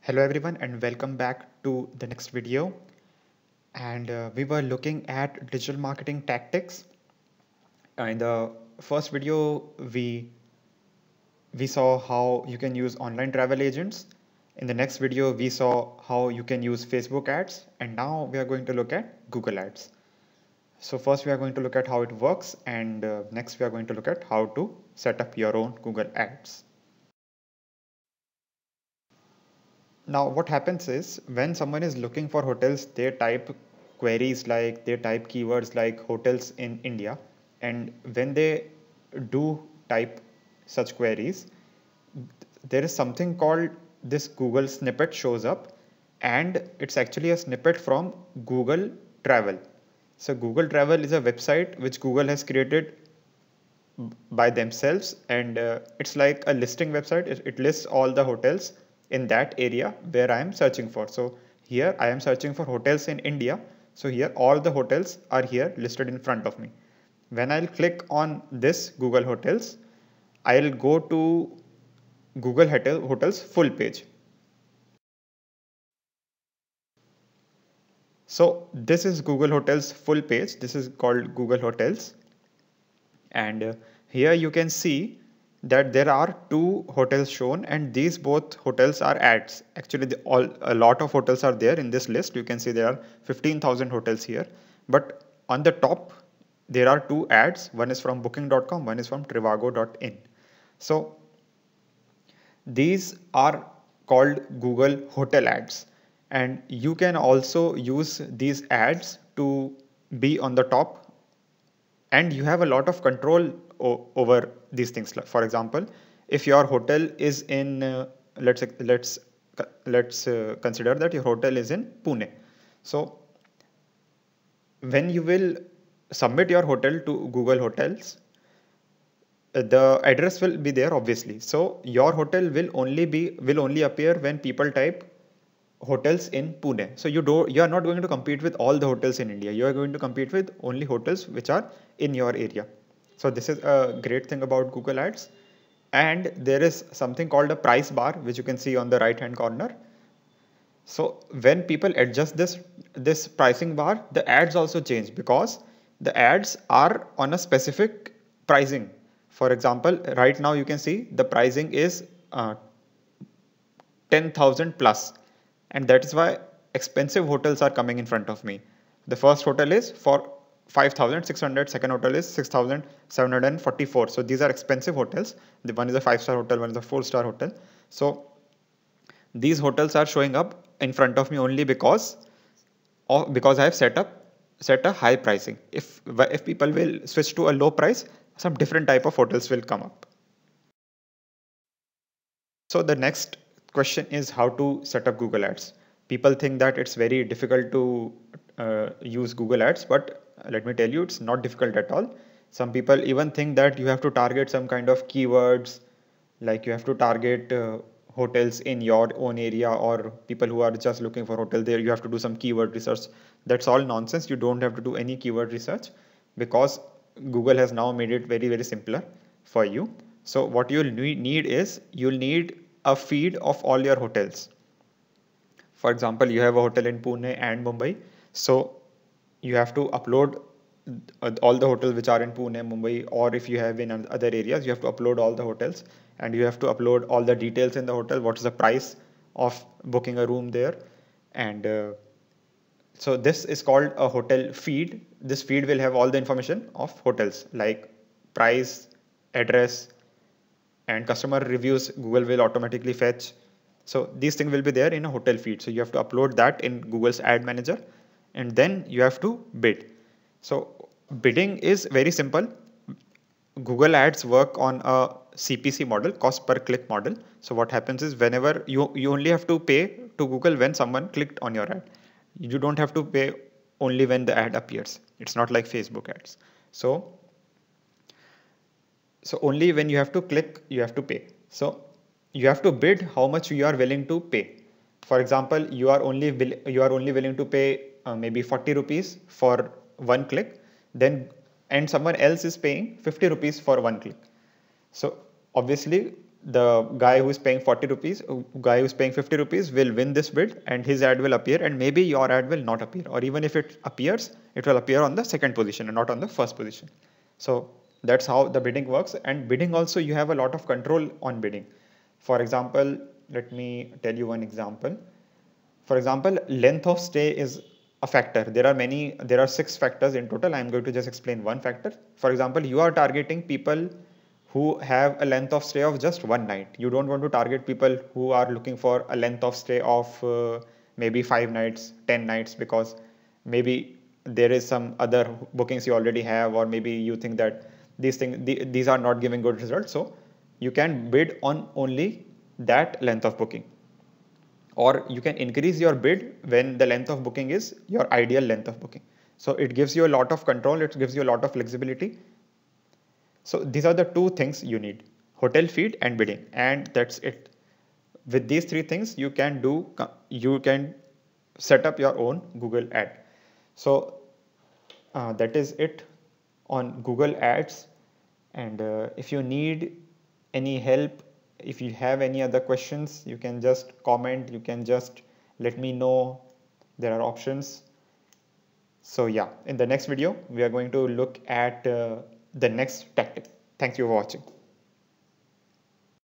Hello everyone and welcome back to the next video. And we were looking at digital marketing tactics. In the first video, we saw how you can use online travel agents. In the next video, we saw how you can use Facebook ads, and now we are going to look at Google ads. So first we are going to look at how it works, and next we are going to look at how to set up your own Google ads. Now, what happens is when someone is looking for hotels, they type they type keywords like hotels in India. And when they do type such queries, there is something called this Google snippet shows up, and it's actually a snippet from Google Travel. So, Google Travel is a website which Google has created by themselves, and it's like a listing website. It lists all the hotels in that area where I am searching for. So here I am searching for hotels in India. So here all the hotels are here listed in front of me. When I'll click on this Google Hotels, I'll go to Google Hotels full page. So this is Google Hotels full page. This is called Google Hotels. And here you can see that there are two hotels shown, and these both hotels are ads. Actually, a lot of hotels are there in this list. You can see there are 15,000 hotels here. But on the top, there are two ads. One is from booking.com, one is from trivago.in. So these are called Google Hotel ads. And you can also use these ads to be on the top, and you have a lot of control over these things. For example, if your hotel is in let's consider that your hotel is in Pune. So when you will submit your hotel to Google Hotels, the address will be there obviously. So your hotel will only appear when people type hotels in Pune. So you are not going to compete with all the hotels in India. You are going to compete with only hotels which are in your area. So this is a great thing about Google Ads. And there is something called a price bar, which you can see on the right hand corner. So when people adjust this pricing bar, the ads also change because the ads are on a specific pricing. For example, right now you can see the pricing is 10,000 plus, and that is why expensive hotels are coming in front of me. The first hotel is for 5,600, second hotel is 6,744. So these are expensive hotels. The one is a 5-star hotel, one is a 4-star hotel. So these hotels are showing up in front of me only because I have set a high pricing. If people will switch to a low price, some different type of hotels will come up. So the next question is how to set up Google Ads. People think that it's very difficult to use Google Ads, but let me tell you, it's not difficult at all. Some people even think that you have to target some kind of keywords, like you have to target hotels in your own area, or people who are just looking for hotel there. You have to do some keyword research. That's all nonsense. You don't have to do any keyword research because Google has now made it very, very simpler for you. So what you'll need is you'll need a feed of all your hotels. For example, you have a hotel in Pune and Mumbai. So you have to upload all the hotels which are in Pune, Mumbai, or if you have in other areas, you have to upload all the hotels, and you have to upload all the details in the hotel. What is the price of booking a room there? And so this is called a hotel feed. This feed will have all the information of hotels like price, address, and customer reviews. Google will automatically fetch. So these things will be there in a hotel feed. So you have to upload that in Google's ad manager, and then you have to bid. So bidding is very simple. Google Ads work on a CPC model, cost per click model. So what happens is whenever you only have to pay to Google when someone clicked on your ad. You don't have to pay only when the ad appears. It's not like Facebook ads. So only when you have to click, you have to pay. So you have to bid how much you are willing to pay. For example, you are only willing to pay maybe 40 rupees for one click, and someone else is paying 50 rupees for one click. So obviously the guy who's paying 40 rupees, guy who's paying 50 rupees will win this bid and his ad will appear, and maybe your ad will not appear, or even if it appears, it will appear on the second position and not on the first position. So that's how the bidding works. And bidding also, you have a lot of control on bidding. For example, let me tell you one example. For example, length of stay is a factor. There are 6 factors in total. I'm going to just explain one factor. For example, you are targeting people who have a length of stay of just one night. You don't want to target people who are looking for a length of stay of maybe 5 nights, 10 nights, because maybe there is some other bookings you already have, or maybe you think that these are not giving good results. So you can bid on only that length of booking, or you can increase your bid when the length of booking is your ideal length of booking. So it gives you a lot of control, it gives you a lot of flexibility. So these are the 2 things you need: hotel feed and bidding, and that's it. With these 3 things, you can set up your own Google ad. So that is it on Google Ads. And if you need any help, if you have any other questions, you can just comment, you can just let me know. There are options. So yeah, in the next video, we are going to look at the next tactic. Thank you for watching.